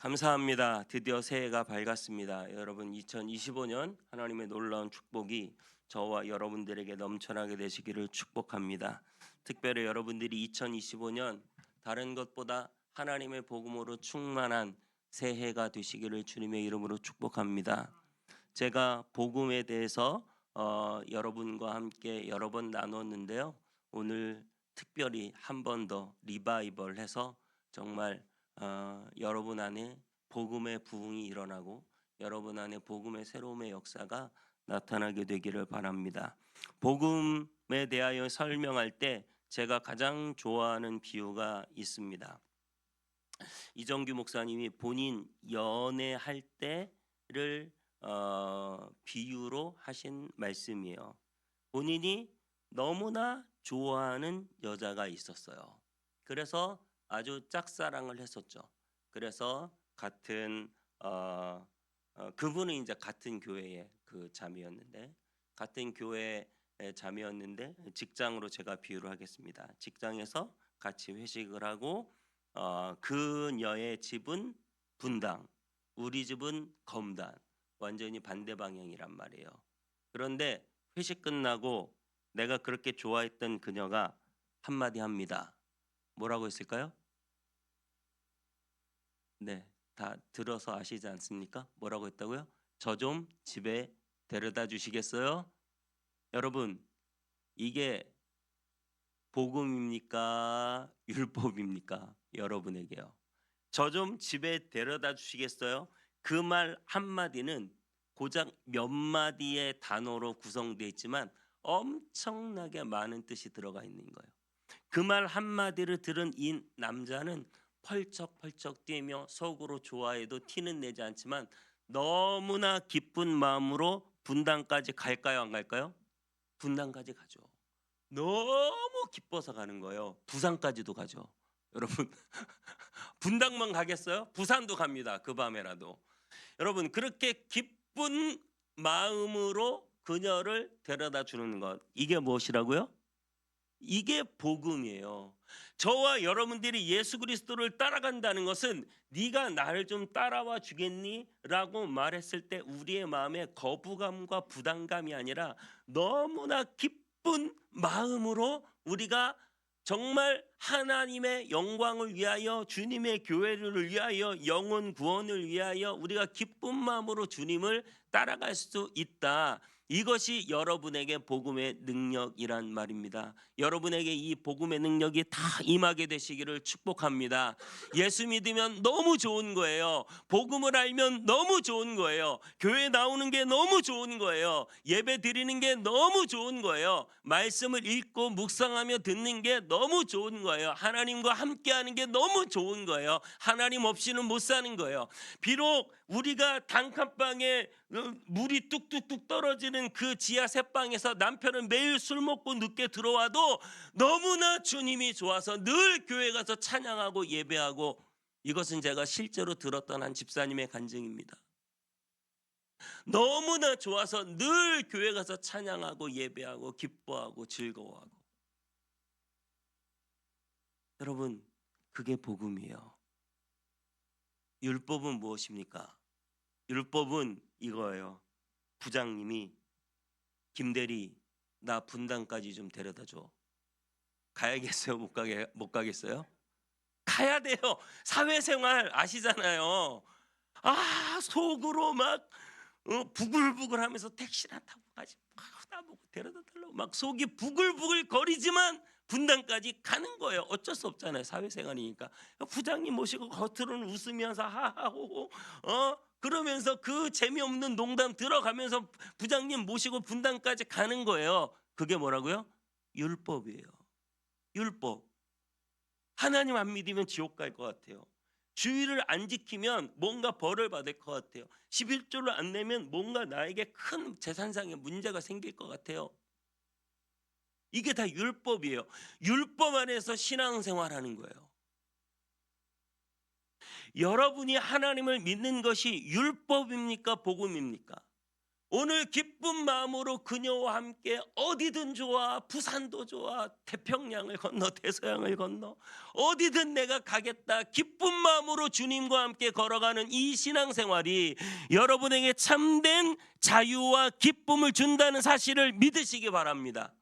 감사합니다. 드디어 새해가 밝았습니다. 여러분 2025년 하나님의 놀라운 축복이 저와 여러분들에게 넘쳐나게 되시기를 축복합니다. 특별히 여러분들이 2025년 다른 것보다 하나님의 복음으로 충만한 새해가 되시기를 주님의 이름으로 축복합니다. 제가 복음에 대해서 여러분과 함께 여러 번 나눴는데요. 오늘 특별히 한 번 더 리바이벌해서 정말 여러분 안에 복음의 부흥이 일어나고 여러분 안에 복음의 새로움의 역사가 나타나게 되기를 바랍니다. 복음에 대하여 설명할 때 제가 가장 좋아하는 비유가 있습니다. 이정규 목사님이 본인 연애할 때를 비유로 하신 말씀이에요. 본인이 너무나 좋아하는 여자가 있었어요. 그래서 아주 짝사랑을 했었죠. 그래서 같은 그분은 이제 같은 교회의 그 자매였는데 같은 교회의 자매였는데 직장으로 제가 비유를 하겠습니다. 직장에서 같이 회식을 하고 그녀의 집은 분당, 우리 집은 검단, 완전히 반대 방향이란 말이에요. 그런데 회식 끝나고 내가 그렇게 좋아했던 그녀가 한마디 합니다. 뭐라고 했을까요? 네, 다 들어서 아시지 않습니까? 뭐라고 했다고요? 저 좀 집에 데려다 주시겠어요? 여러분, 이게 복음입니까? 율법입니까? 여러분에게요. 저 좀 집에 데려다 주시겠어요? 그 말 한마디는 고작 몇 마디의 단어로 구성되어 있지만 엄청나게 많은 뜻이 들어가 있는 거예요. 그 말 한마디를 들은 이 남자는 펄쩍펄쩍 뛰며 속으로 좋아해도 티는 내지 않지만 너무나 기쁜 마음으로 분당까지 갈까요, 안 갈까요? 분당까지 가죠. 너무 기뻐서 가는 거예요. 부산까지도 가죠. 여러분 분당만 가겠어요? 부산도 갑니다. 그 밤에라도. 여러분 그렇게 기쁜 마음으로 그녀를 데려다 주는 것, 이게 무엇이라고요? 이게 복음이에요. 저와 여러분들이 예수 그리스도를 따라간다는 것은 네가 나를 좀 따라와 주겠니? 라고 말했을 때 우리의 마음에 거부감과 부담감이 아니라 너무나 기쁜 마음으로 우리가 정말 하나님의 영광을 위하여, 주님의 교회를 위하여, 영혼 구원을 위하여 우리가 기쁜 마음으로 주님을 따라갈 수 있다. 이것이 여러분에게 복음의 능력이란 말입니다. 여러분에게 이 복음의 능력이 다 임하게 되시기를 축복합니다. 예수 믿으면 너무 좋은 거예요. 복음을 알면 너무 좋은 거예요. 교회 나오는 게 너무 좋은 거예요. 예배 드리는 게 너무 좋은 거예요. 말씀을 읽고 묵상하며 듣는 게 너무 좋은 거예요. 하나님과 함께하는 게 너무 좋은 거예요. 하나님 없이는 못 사는 거예요. 비록 우리가 단칸방에 물이 뚝뚝뚝 떨어지는 그 지하 새방에서 남편은 매일 술 먹고 늦게 들어와도 너무나 주님이 좋아서 늘 교회 가서 찬양하고 예배하고, 이것은 제가 실제로 들었던 한 집사님의 간증입니다. 너무나 좋아서 늘 교회 가서 찬양하고 예배하고 기뻐하고 즐거워하고. 여러분, 그게 복음이에요. 율법은 무엇입니까? 율법은 이거예요. 부장님이 김대리 나 분당까지 좀 데려다 줘. 가야겠어요? 못 가겠어요? 가야 돼요. 사회생활 아시잖아요. 속으로 막 부글부글하면서 택시나 타고 가지. 나보고 데려다 달라고 막 속이 부글부글 거리지만 분당까지 가는 거예요. 어쩔 수 없잖아요. 사회생활이니까. 부장님 모시고 겉으로는 웃으면서 하하호호 그러면서 그 재미없는 농담 들어가면서 부장님 모시고 분당까지 가는 거예요. 그게 뭐라고요? 율법이에요. 율법. 하나님 안 믿으면 지옥 갈 것 같아요. 주의를 안 지키면 뭔가 벌을 받을 것 같아요. 11조를 안 내면 뭔가 나에게 큰 재산상의 문제가 생길 것 같아요. 이게 다 율법이에요. 율법 안에서 신앙생활하는 거예요. 여러분이 하나님을 믿는 것이 율법입니까? 복음입니까? 오늘 기쁜 마음으로 그녀와 함께 어디든 좋아, 부산도 좋아, 태평양을 건너 대서양을 건너 어디든 내가 가겠다, 기쁜 마음으로 주님과 함께 걸어가는 이 신앙생활이 여러분에게 참된 자유와 기쁨을 준다는 사실을 믿으시기 바랍니다.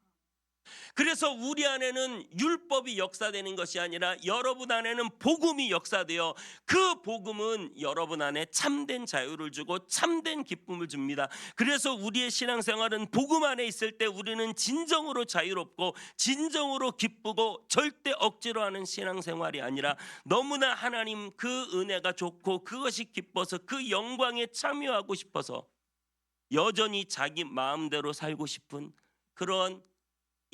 그래서 우리 안에는 율법이 역사되는 것이 아니라 여러분 안에는 복음이 역사되어 그 복음은 여러분 안에 참된 자유를 주고 참된 기쁨을 줍니다. 그래서 우리의 신앙생활은 복음 안에 있을 때 우리는 진정으로 자유롭고 진정으로 기쁘고 절대 억지로 하는 신앙생활이 아니라 너무나 하나님 그 은혜가 좋고 그것이 기뻐서 그 영광에 참여하고 싶어서 여전히 자기 마음대로 살고 싶은 그런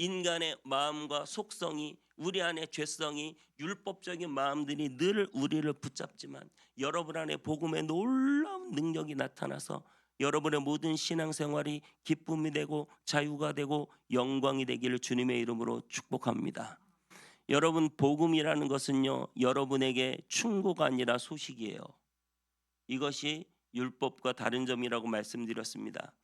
인간의 마음과 속성이, 우리 안의 죄성이, 율법적인 마음들이 늘 우리를 붙잡지만 여러분 안에 복음의 놀라운 능력이 나타나서 여러분의 모든 신앙생활이 기쁨이 되고 자유가 되고 영광이 되기를 주님의 이름으로 축복합니다. 여러분, 복음이라는 것은요, 여러분에게 충고가 아니라 소식이에요. 이것이 율법과 다른 점이라고 말씀드렸습니다.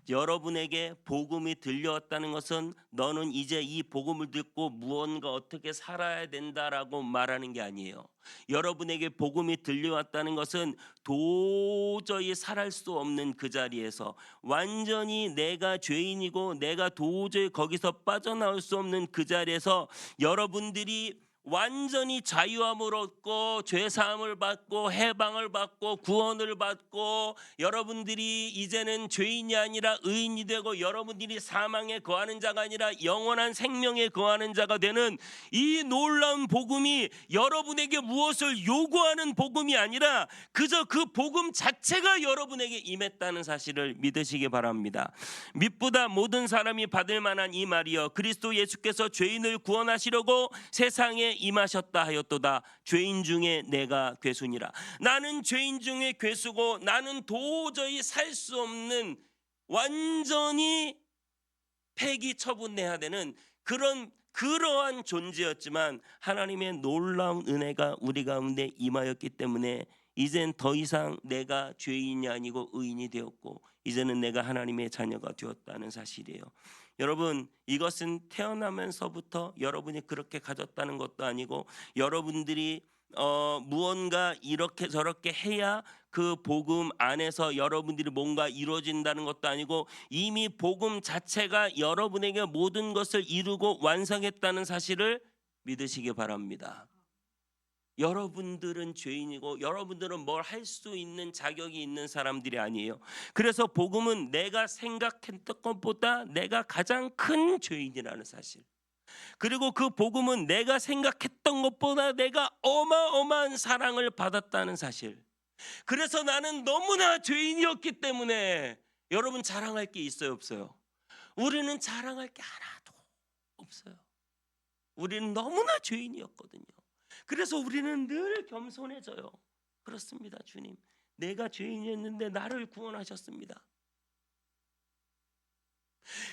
여러분에게 복음이 들려왔다는 것은 너는 이제 이 복음을 듣고 무언가 어떻게 살아야 된다라고 말하는 게 아니에요. 여러분에게 복음이 들려왔다는 것은 도저히 살할 수 없는 그 자리에서 완전히 내가 죄인이고 내가 도저히 거기서 빠져나올 수 없는 그 자리에서 여러분들이 완전히 자유함을 얻고 죄사함을 받고 해방을 받고 구원을 받고 여러분들이 이제는 죄인이 아니라 의인이 되고 여러분들이 사망에 거하는 자가 아니라 영원한 생명에 거하는 자가 되는 이 놀라운 복음이 여러분에게 무엇을 요구하는 복음이 아니라 그저 그 복음 자체가 여러분에게 임했다는 사실을 믿으시기 바랍니다. 믿보다 모든 사람이 받을 만한 이 말이여, 그리스도 예수께서 죄인을 구원하시려고 세상에 임하셨다 하였도다. 죄인 중에 내가 괴수니라. 나는 죄인 중에 괴수고 나는 도저히 살 수 없는 완전히 폐기 처분해야 되는 그러한 존재였지만 하나님의 놀라운 은혜가 우리 가운데 임하였기 때문에 이젠 더 이상 내가 죄인이 아니고 의인이 되었고 이제는 내가 하나님의 자녀가 되었다는 사실이에요. 여러분, 이것은 태어나면서부터 여러분이 그렇게 가졌다는 것도 아니고 여러분들이 무언가 이렇게 저렇게 해야 그 복음 안에서 여러분들이 뭔가 이루어진다는 것도 아니고 이미 복음 자체가 여러분에게 모든 것을 이루고 완성했다는 사실을 믿으시기 바랍니다. 여러분들은 죄인이고 여러분들은 뭘 할 수 있는 자격이 있는 사람들이 아니에요. 그래서 복음은 내가 생각했던 것보다 내가 가장 큰 죄인이라는 사실, 그리고 그 복음은 내가 생각했던 것보다 내가 어마어마한 사랑을 받았다는 사실. 그래서 나는 너무나 죄인이었기 때문에 여러분 자랑할 게 있어요, 없어요? 우리는 자랑할 게 하나도 없어요. 우리는 너무나 죄인이었거든요. 그래서 우리는 늘 겸손해져요. 그렇습니다, 주님. 내가 죄인이었는데 나를 구원하셨습니다.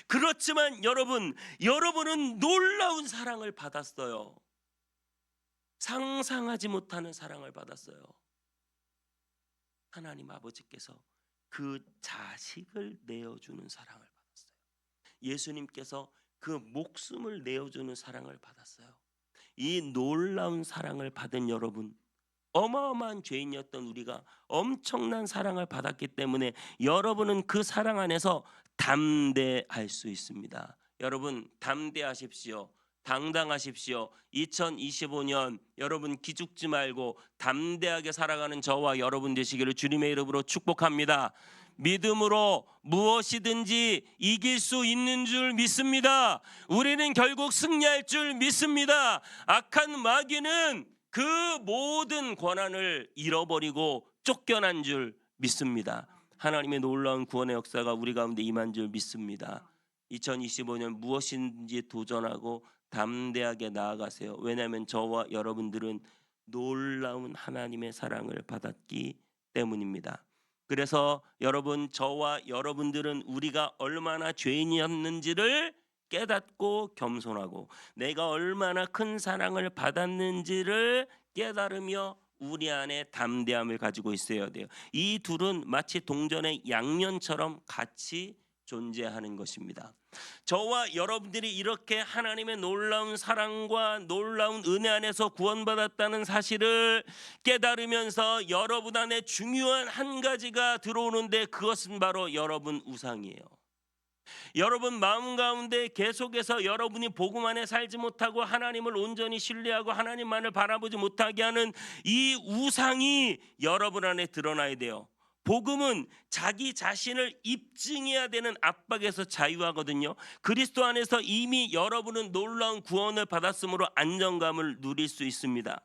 그렇지만 여러분은 놀라운 사랑을 받았어요. 상상하지 못하는 사랑을 받았어요. 하나님 아버지께서 그 자식을 내어주는 사랑을 받았어요. 예수님께서 그 목숨을 내어주는 사랑을 받았어요. 이 놀라운 사랑을 받은 여러분, 어마어마한 죄인이었던 우리가 엄청난 사랑을 받았기 때문에 여러분은 그 사랑 안에서 담대할 수 있습니다. 여러분, 담대하십시오. 당당하십시오. 2025년 여러분 기죽지 말고 담대하게 살아가는 저와 여러분 되시기를 주님의 이름으로 축복합니다. 믿음으로 무엇이든지 이길 수 있는 줄 믿습니다. 우리는 결국 승리할 줄 믿습니다. 악한 마귀는 그 모든 권한을 잃어버리고 쫓겨난 줄 믿습니다. 하나님의 놀라운 구원의 역사가 우리 가운데 임한 줄 믿습니다. 2025년 무엇인지 도전하고 담대하게 나아가세요. 왜냐하면 저와 여러분들은 놀라운 하나님의 사랑을 받았기 때문입니다. 그래서 여러분, 저와 여러분들은 우리가 얼마나 죄인이었는지를 깨닫고 겸손하고 내가 얼마나 큰 사랑을 받았는지를 깨달으며 우리 안에 담대함을 가지고 있어야 돼요. 이 둘은 마치 동전의 양면처럼 같이 존재하는 것입니다. 저와 여러분들이 이렇게 하나님의 놀라운 사랑과 놀라운 은혜 안에서 구원받았다는 사실을 깨달으면서 여러분 안에 중요한 한 가지가 들어오는데, 그것은 바로 여러분 우상이에요. 여러분 마음 가운데 계속해서 여러분이 복음 안에 살지 못하고 하나님을 온전히 신뢰하고 하나님만을 바라보지 못하게 하는 이 우상이 여러분 안에 드러나야 돼요. 복음은 자기 자신을 입증해야 되는 압박에서 자유하거든요. 그리스도 안에서 이미 여러분은 놀라운 구원을 받았으므로 안정감을 누릴 수 있습니다.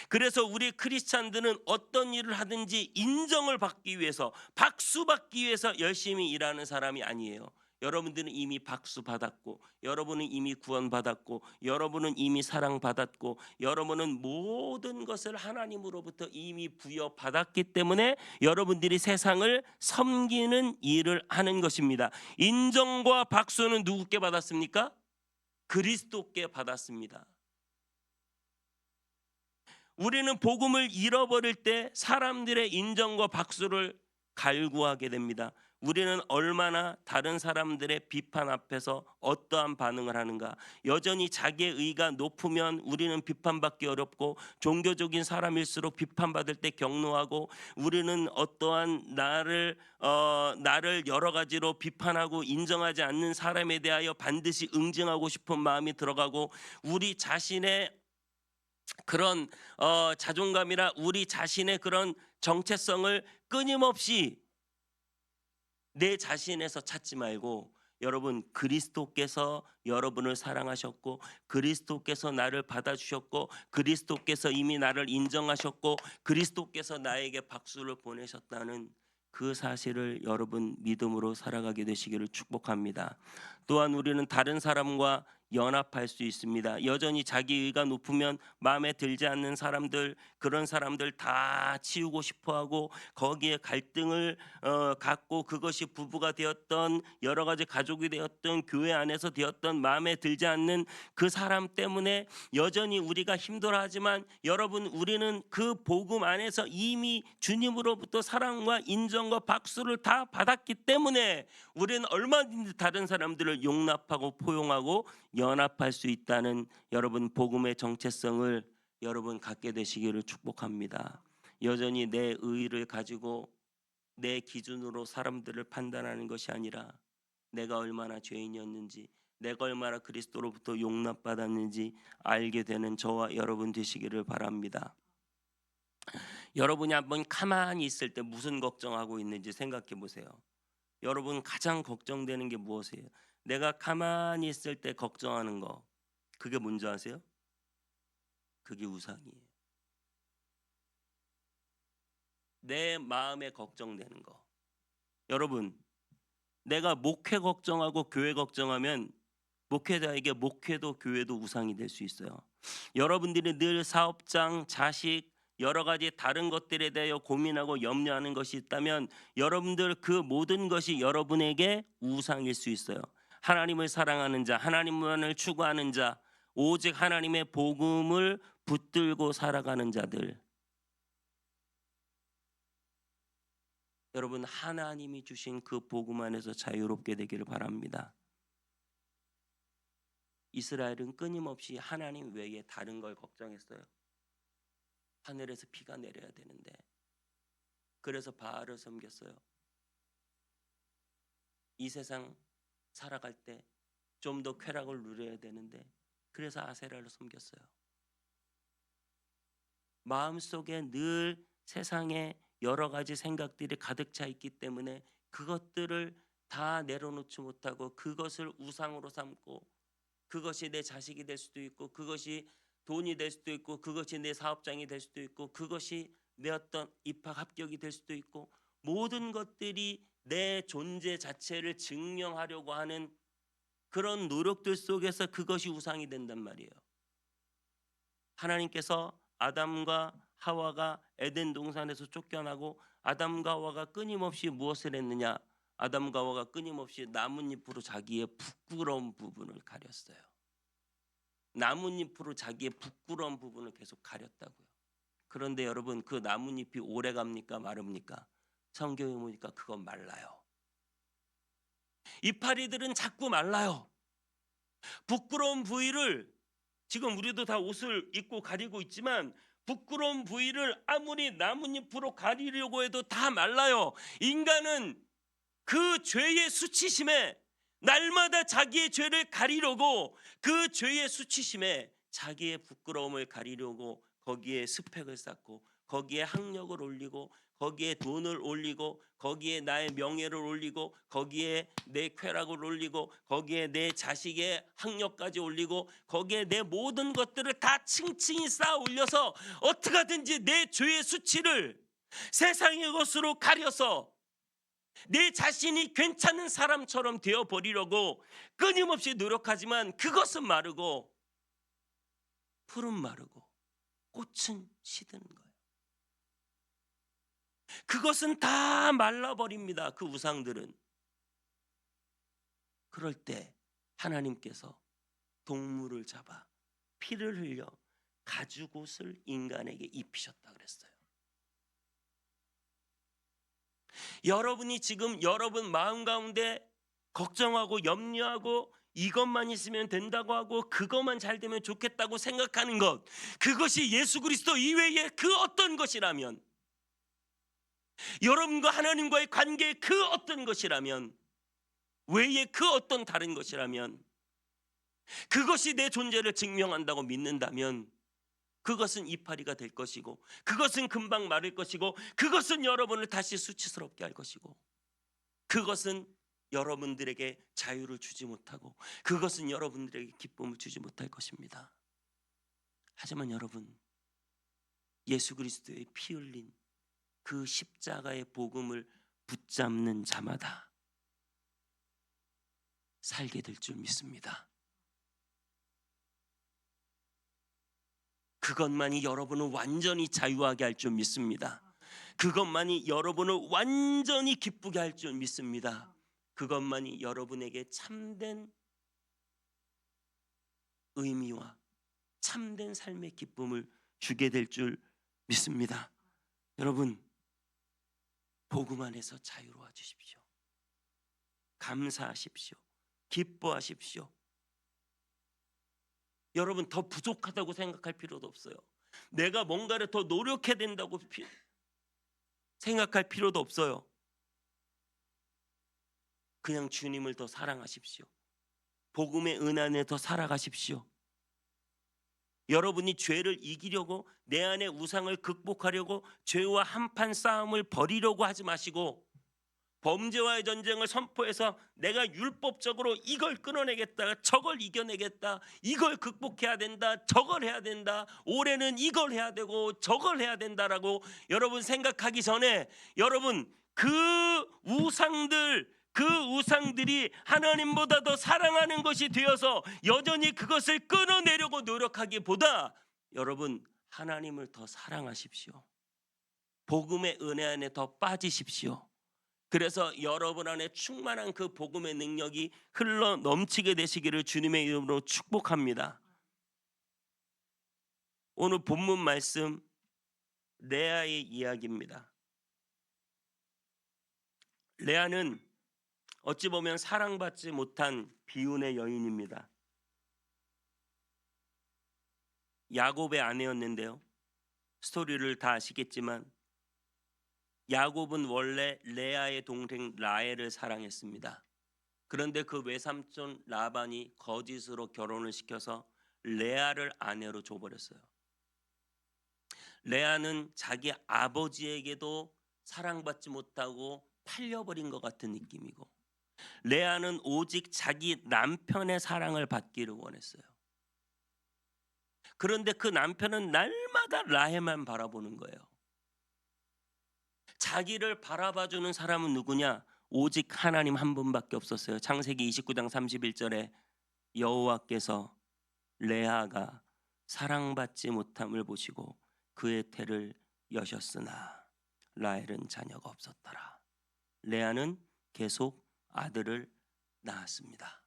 그래서 우리 크리스찬들은 어떤 일을 하든지 인정을 받기 위해서, 박수 받기 위해서 열심히 일하는 사람이 아니에요. 여러분들은 이미 박수 받았고, 여러분은 이미 구원 받았고, 여러분은 이미 사랑 받았고, 여러분은 모든 것을 하나님으로부터 이미 부여 받았기 때문에 여러분들이 세상을 섬기는 일을 하는 것입니다. 인정과 박수는 누구께 받았습니까? 그리스도께 받았습니다. 우리는 복음을 잃어버릴 때 사람들의 인정과 박수를 갈구하게 됩니다. 우리는 얼마나 다른 사람들의 비판 앞에서 어떠한 반응을 하는가. 여전히 자기의 의가 높으면 우리는 비판받기 어렵고, 종교적인 사람일수록 비판받을 때 경노하고, 우리는 어떠한 나를 여러 가지로 비판하고 인정하지 않는 사람에 대하여 반드시 응징하고 싶은 마음이 들어가고, 우리 자신의 그런 자존감이나 우리 자신의 그런 정체성을 끊임없이 내 자신에서 찾지 말고, 여러분 그리스도께서 여러분을 사랑하셨고, 그리스도께서 나를 받아주셨고, 그리스도께서 이미 나를 인정하셨고, 그리스도께서 나에게 박수를 보내셨다는 그 사실을 여러분 믿음으로 살아가게 되시기를 축복합니다. 또한 우리는 다른 사람과 연합할 수 있습니다. 여전히 자기 의가 높으면 마음에 들지 않는 사람들, 그런 사람들 다 치우고 싶어하고, 거기에 갈등을 갖고, 그것이 부부가 되었던, 여러 가지 가족이 되었던, 교회 안에서 되었던, 마음에 들지 않는 그 사람 때문에 여전히 우리가 힘들어하지만, 여러분 우리는 그 복음 안에서 이미 주님으로부터 사랑과 인정과 박수를 다 받았기 때문에 우리는 얼마든지 다른 사람들을 용납하고 포용하고 연합할 수 있다는 여러분 복음의 정체성을 여러분 갖게 되시기를 축복합니다. 여전히 내 의의를 가지고 내 기준으로 사람들을 판단하는 것이 아니라, 내가 얼마나 죄인이었는지, 내가 얼마나 그리스도로부터 용납받았는지 알게 되는 저와 여러분 되시기를 바랍니다. 여러분이 한번 가만히 있을 때 무슨 걱정하고 있는지 생각해 보세요. 여러분 가장 걱정되는 게 무엇이에요? 내가 가만히 있을 때 걱정하는 거, 그게 뭔지 아세요? 그게 우상이에요. 내 마음에 걱정되는 거. 여러분, 내가 목회 걱정하고 교회 걱정하면 목회자에게 목회도 교회도 우상이 될 수 있어요. 여러분들이 늘 사업장, 자식, 여러 가지 다른 것들에 대하여 고민하고 염려하는 것이 있다면, 여러분들 그 모든 것이 여러분에게 우상일 수 있어요. 하나님을 사랑하는 자, 하나님만을 추구하는 자, 오직 하나님의 복음을 붙들고 살아가는 자들, 여러분 하나님이 주신 그 복음 안에서 자유롭게 되기를 바랍니다. 이스라엘은 끊임없이 하나님 외에 다른 걸 걱정했어요. 하늘에서 비가 내려야 되는데, 그래서 바알을 섬겼어요. 이 세상 살아갈 때 좀 더 쾌락을 누려야 되는데, 그래서 아세라를 섬겼어요. 마음속에 늘 세상에 여러 가지 생각들이 가득 차 있기 때문에 그것들을 다 내려놓지 못하고 그것을 우상으로 삼고, 그것이 내 자식이 될 수도 있고, 그것이 돈이 될 수도 있고, 그것이 내 사업장이 될 수도 있고, 그것이 내 어떤 입학 합격이 될 수도 있고, 모든 것들이 내 존재 자체를 증명하려고 하는 그런 노력들 속에서 그것이 우상이 된단 말이에요. 하나님께서 아담과 하와가 에덴 동산에서 쫓겨나고, 아담과 하와가 끊임없이 무엇을 했느냐? 아담과 하와가 끊임없이 나뭇잎으로 자기의 부끄러운 부분을 가렸어요. 나뭇잎으로 자기의 부끄러운 부분을 계속 가렸다고요. 그런데 여러분, 그 나뭇잎이 오래 갑니까 마릅니까? 성경에 보니까 그건 말라요. 이파리들은 자꾸 말라요. 부끄러운 부위를, 지금 우리도 다 옷을 입고 가리고 있지만 부끄러운 부위를 아무리 나뭇잎으로 가리려고 해도 다 말라요. 인간은 그 죄의 수치심에 날마다 자기의 죄를 가리려고, 그 죄의 수치심에 자기의 부끄러움을 가리려고 거기에 스펙을 쌓고, 거기에 학력을 올리고, 거기에 돈을 올리고, 거기에 나의 명예를 올리고, 거기에 내 쾌락을 올리고, 거기에 내 자식의 학력까지 올리고, 거기에 내 모든 것들을 다 층층이 쌓아 올려서 어떻게 하든지 내 죄의 수치를 세상의 것으로 가려서 내 자신이 괜찮은 사람처럼 되어버리려고 끊임없이 노력하지만 그것은 마르고 풀은 마르고 꽃은 시드는 거예요. 그것은 다 말라버립니다. 그 우상들은. 그럴 때 하나님께서 동물을 잡아 피를 흘려 가죽옷을 인간에게 입히셨다 그랬어요. 여러분이 지금 여러분 마음 가운데 걱정하고 염려하고 이것만 있으면 된다고 하고 그것만 잘 되면 좋겠다고 생각하는 것, 그것이 예수 그리스도 이외의 그 어떤 것이라면, 여러분과 하나님과의 관계의 그 어떤 것이라면, 외의 그 어떤 다른 것이라면, 그것이 내 존재를 증명한다고 믿는다면 그것은 이파리가 될 것이고, 그것은 금방 마를 것이고, 그것은 여러분을 다시 수치스럽게 할 것이고, 그것은 여러분들에게 자유를 주지 못하고, 그것은 여러분들에게 기쁨을 주지 못할 것입니다. 하지만 여러분, 예수 그리스도의 피 흘린 그 십자가의 복음을 붙잡는 자마다 살게 될 줄 믿습니다. 그것만이 여러분을 완전히 자유하게 할 줄 믿습니다. 그것만이 여러분을 완전히 기쁘게 할 줄 믿습니다. 그것만이 여러분에게 참된 의미와 참된 삶의 기쁨을 주게 될 줄 믿습니다. 여러분, 복음 안에서 자유로워 주십시오. 감사하십시오. 기뻐하십시오. 여러분, 더 부족하다고 생각할 필요도 없어요. 내가 뭔가를 더 노력해야 된다고 생각할 필요도 없어요. 그냥 주님을 더 사랑하십시오. 복음의 은혜 안에 더 살아가십시오. 여러분이 죄를 이기려고, 내 안의 우상을 극복하려고 죄와 한판 싸움을 벌이려고 하지 마시고, 범죄와의 전쟁을 선포해서 내가 율법적으로 이걸 끊어내겠다, 저걸 이겨내겠다, 이걸 극복해야 된다, 저걸 해야 된다, 올해는 이걸 해야 되고 저걸 해야 된다라고 여러분 생각하기 전에, 여러분 그 우상들이 하나님보다 더 사랑하는 것이 되어서 여전히 그것을 끊어내려고 노력하기보다, 여러분 하나님을 더 사랑하십시오. 복음의 은혜 안에 더 빠지십시오. 그래서 여러분 안에 충만한 그 복음의 능력이 흘러 넘치게 되시기를 주님의 이름으로 축복합니다. 오늘 본문 말씀 레아의 이야기입니다. 레아는 어찌 보면 사랑받지 못한 비운의 여인입니다. 야곱의 아내였는데요, 스토리를 다 아시겠지만 야곱은 원래 레아의 동생 라헬을 사랑했습니다. 그런데 그 외삼촌 라반이 거짓으로 결혼을 시켜서 레아를 아내로 줘버렸어요. 레아는 자기 아버지에게도 사랑받지 못하고 팔려버린 것 같은 느낌이고, 레아는 오직 자기 남편의 사랑을 받기를 원했어요. 그런데 그 남편은 날마다 라헬만 바라보는 거예요. 자기를 바라봐주는 사람은 누구냐? 오직 하나님 한 분밖에 없었어요. 창세기 29장 31절에 여호와께서 레아가 사랑받지 못함을 보시고 그의 태를 여셨으나 라헬은 자녀가 없었더라. 레아는 계속 아들을 낳았습니다.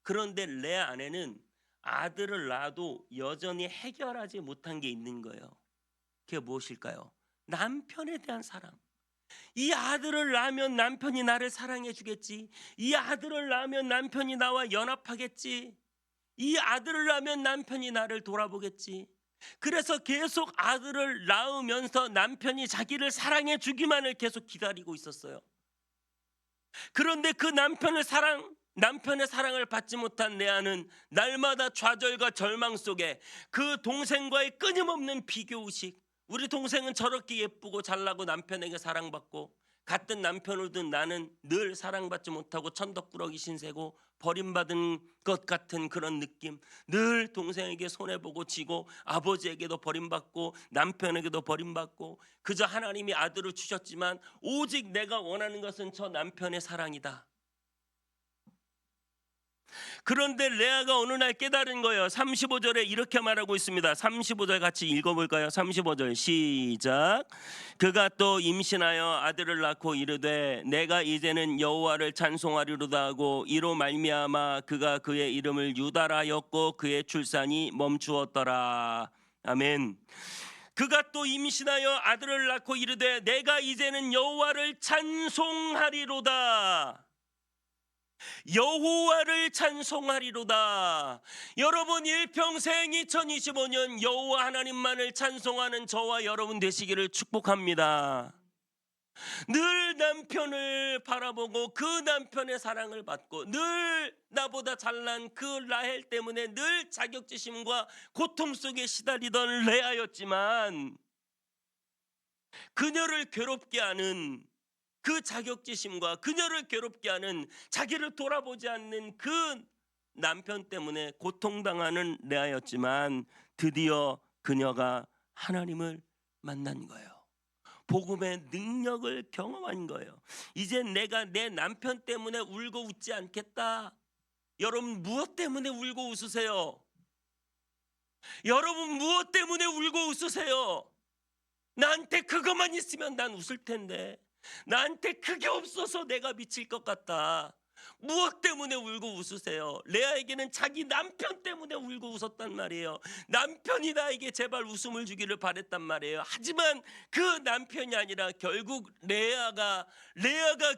그런데 레아 아내는 아들을 낳아도 여전히 해결하지 못한 게 있는 거예요. 그게 무엇일까요? 남편에 대한 사랑. 이 아들을 낳으면 남편이 나를 사랑해 주겠지. 이 아들을 낳으면 남편이 나와 연합하겠지. 이 아들을 낳으면 남편이 나를 돌아보겠지. 그래서 계속 아들을 낳으면서 남편이 자기를 사랑해 주기만을 계속 기다리고 있었어요. 그런데 그 남편의 사랑을 받지 못한 레아는 날마다 좌절과 절망 속에 그 동생과의 끊임없는 비교의식, 우리 동생은 저렇게 예쁘고 잘나고 남편에게 사랑받고 같은 남편을 둔 나는 늘 사랑받지 못하고 천덕꾸러기 신세고 버림받은 것 같은 그런 느낌, 늘 동생에게 손해보고 지고 아버지에게도 버림받고 남편에게도 버림받고 그저 하나님이 아들을 주셨지만 오직 내가 원하는 것은 저 남편의 사랑이다. 그런데 레아가 어느 날 깨달은 거예요. 35절에 이렇게 말하고 있습니다. 35절 같이 읽어볼까요? 35절 시작. 그가 또 임신하여 아들을 낳고 이르되 내가 이제는 여호와를 찬송하리로다 하고 이로 말미암아 그가 그의 이름을 유다라 하였고 그의 출산이 멈추었더라. 아멘. 그가 또 임신하여 아들을 낳고 이르되 내가 이제는 여호와를 찬송하리로다. 여호와를 찬송하리로다. 여러분 일평생 2025년 여호와 하나님만을 찬송하는 저와 여러분 되시기를 축복합니다. 늘 남편을 바라보고 그 남편의 사랑을 받고 늘 나보다 잘난 그 라헬 때문에 늘 자격지심과 고통 속에 시달리던 레아였지만 그녀를 괴롭게 하는 그 자격지심과 그녀를 괴롭게 하는 자기를 돌아보지 않는 그 남편 때문에 고통당하는 레아였지만 드디어 그녀가 하나님을 만난 거예요. 복음의 능력을 경험한 거예요. 이제 내가 내 남편 때문에 울고 웃지 않겠다. 여러분 무엇 때문에 울고 웃으세요? 여러분 무엇 때문에 울고 웃으세요? 나한테 그것만 있으면 난 웃을 텐데, 나한테 그게 없어서 내가 미칠 것 같다. 무엇 때문에 울고 웃으세요? 레아에게는 자기 남편 때문에 울고 웃었단 말이에요. 남편이 나에게 제발 웃음을 주기를 바랬단 말이에요. 하지만 그 남편이 아니라 결국 레아가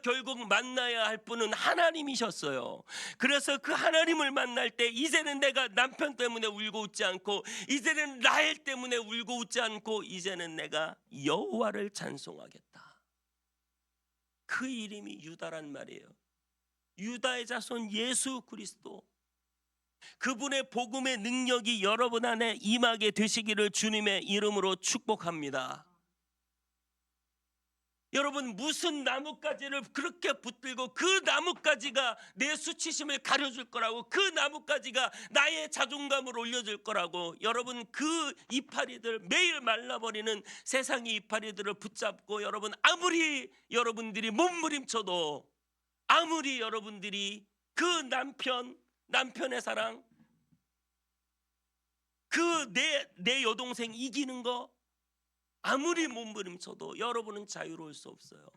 결국 만나야 할 분은 하나님이셨어요. 그래서 그 하나님을 만날 때 이제는 내가 남편 때문에 울고 웃지 않고, 이제는 라헬 때문에 울고 웃지 않고, 이제는 내가 여호와를 찬송하겠다. 그 이름이 유다란 말이에요. 유다의 자손 예수 그리스도, 그분의 복음의 능력이 여러분 안에 임하게 되시기를 주님의 이름으로 축복합니다. 여러분 무슨 나뭇가지를 그렇게 붙들고 그 나뭇가지가 내 수치심을 가려줄 거라고, 그 나뭇가지가 나의 자존감을 올려줄 거라고, 여러분 그 이파리들, 매일 말라버리는 세상의 이파리들을 붙잡고 여러분 아무리 여러분들이 몸부림쳐도, 아무리 여러분들이 그 남편의 사랑, 그 내 여동생 이기는 거 아무리 몸부림쳐도 여러분은 자유로울 수 없어요.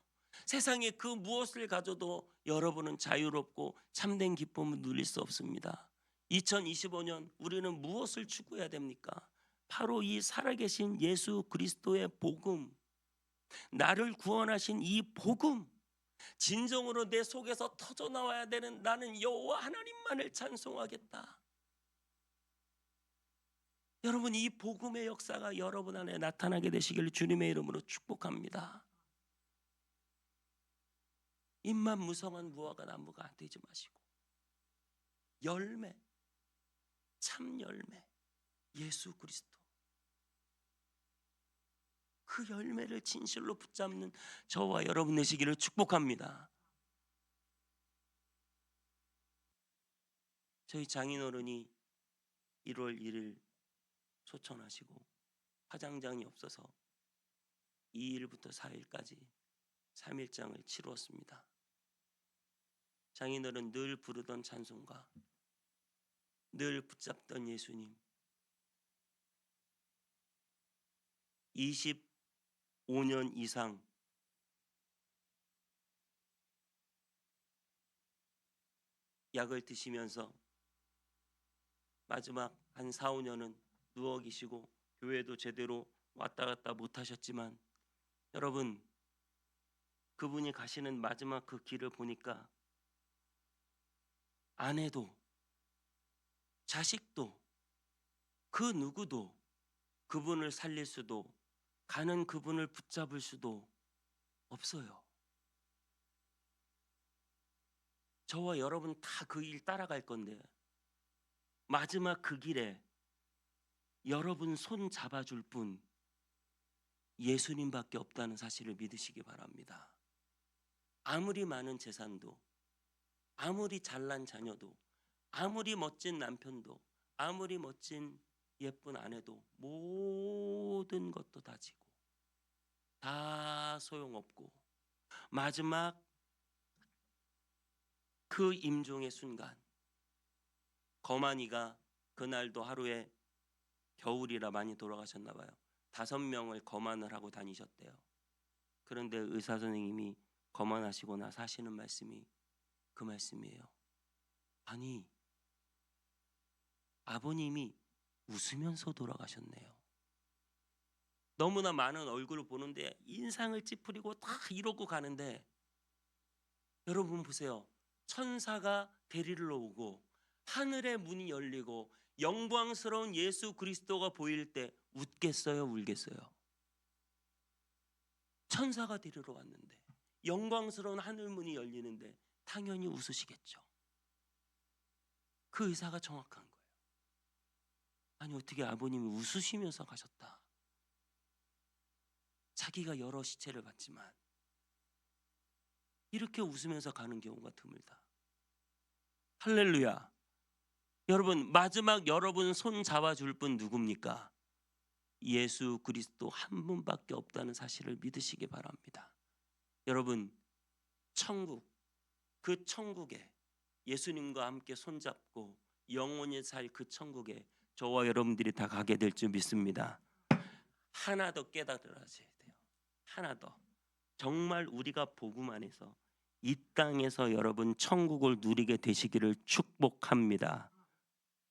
세상에 그 무엇을 가져도 여러분은 자유롭고 참된 기쁨을 누릴 수 없습니다. 2025년 우리는 무엇을 추구해야 됩니까? 바로 이 살아계신 예수 그리스도의 복음, 나를 구원하신 이 복음, 진정으로 내 속에서 터져나와야 되는, 나는 여호와 하나님만을 찬송하겠다. 여러분 이 복음의 역사가 여러분 안에 나타나게 되시기를 주님의 이름으로 축복합니다. 입만 무성한 무화과 나무가 되지 마시고 열매, 참 열매, 예수 그리스도, 그 열매를 진실로 붙잡는 저와 여러분 되시기를 축복합니다. 저희 장인어른이 1월 1일 소천하시고 화장장이 없어서 2일부터 4일까지 3일장을 치루었습니다. 장인어른 늘 부르던 찬송가, 늘 붙잡던 예수님, 25년 이상 약을 드시면서 마지막 한 4, 5년은 누워 계시고 교회도 제대로 왔다 갔다 못 하셨지만 여러분 그분이 가시는 마지막 그 길을 보니까 아내도 자식도 그 누구도 그분을 살릴 수도 가는 그분을 붙잡을 수도 없어요. 저와 여러분 다 그 일 따라갈 건데 마지막 그 길에 여러분 손 잡아줄 분 예수님밖에 없다는 사실을 믿으시기 바랍니다. 아무리 많은 재산도 아무리 잘난 자녀도 아무리 멋진 남편도 아무리 멋진 예쁜 아내도 모든 것도 다 지고 다 소용없고 마지막 그 임종의 순간 거만이가 그날도 하루에 겨울이라 많이 돌아가셨나 봐요. 5명을 거만을 하고 다니셨대요. 그런데 의사 선생님이 거만하시고 나서 하시는 말씀이 그 말씀이에요. 아니 아버님이 웃으면서 돌아가셨네요. 너무나 많은 얼굴을 보는데 인상을 찌푸리고 다 이러고 가는데 여러분 보세요. 천사가 데리러 오고 하늘의 문이 열리고 영광스러운 예수 그리스도가 보일 때 웃겠어요, 울겠어요? 천사가 데리러 왔는데 영광스러운 하늘 문이 열리는데 당연히 웃으시겠죠. 그 의사가 정확한 거예요. 아니 어떻게 아버님이 웃으시면서 가셨다. 자기가 여러 시체를 봤지만 이렇게 웃으면서 가는 경우가 드물다. 할렐루야. 여러분 마지막 여러분 손 잡아줄 분 누굽니까? 예수 그리스도 한 분밖에 없다는 사실을 믿으시기 바랍니다. 여러분 천국 그 천국에 예수님과 함께 손잡고 영원히 살 그 천국에 저와 여러분들이 다 가게 될 줄 믿습니다. 하나 더 깨달아야 돼요. 하나 더. 정말 우리가 복음 안에서 이 땅에서 여러분 천국을 누리게 되시기를 축복합니다.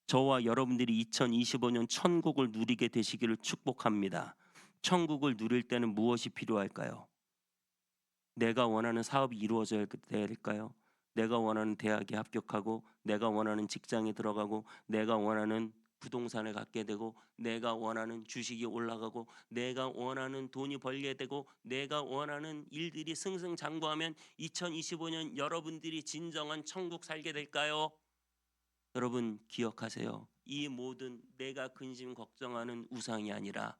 저와 여러분들이 2025년 천국을 누리게 되시기를 축복합니다. 천국을 누릴 때는 무엇이 필요할까요? 내가 원하는 사업이 이루어져야 될까요? 내가 원하는 대학에 합격하고 내가 원하는 직장에 들어가고 내가 원하는 부동산을 갖게 되고 내가 원하는 주식이 올라가고 내가 원하는 돈이 벌게 되고 내가 원하는 일들이 승승장구하면 2025년 여러분들이 진정한 천국 살게 될까요? 여러분 기억하세요. 이 모든 내가 근심 걱정하는 우상이 아니라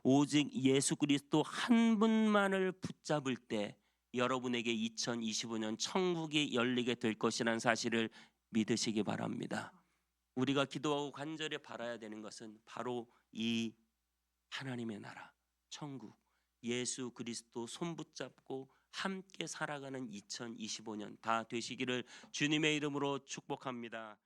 오직 예수 그리스도 한 분만을 붙잡을 때 여러분에게 2025년 천국이 열리게 될 것이라는 사실을 믿으시기 바랍니다. 우리가 기도하고 간절히 바라야 되는 것은 바로 이 하나님의 나라, 천국, 예수 그리스도 손 붙잡고 함께 살아가는 2025년 다 되시기를 주님의 이름으로 축복합니다.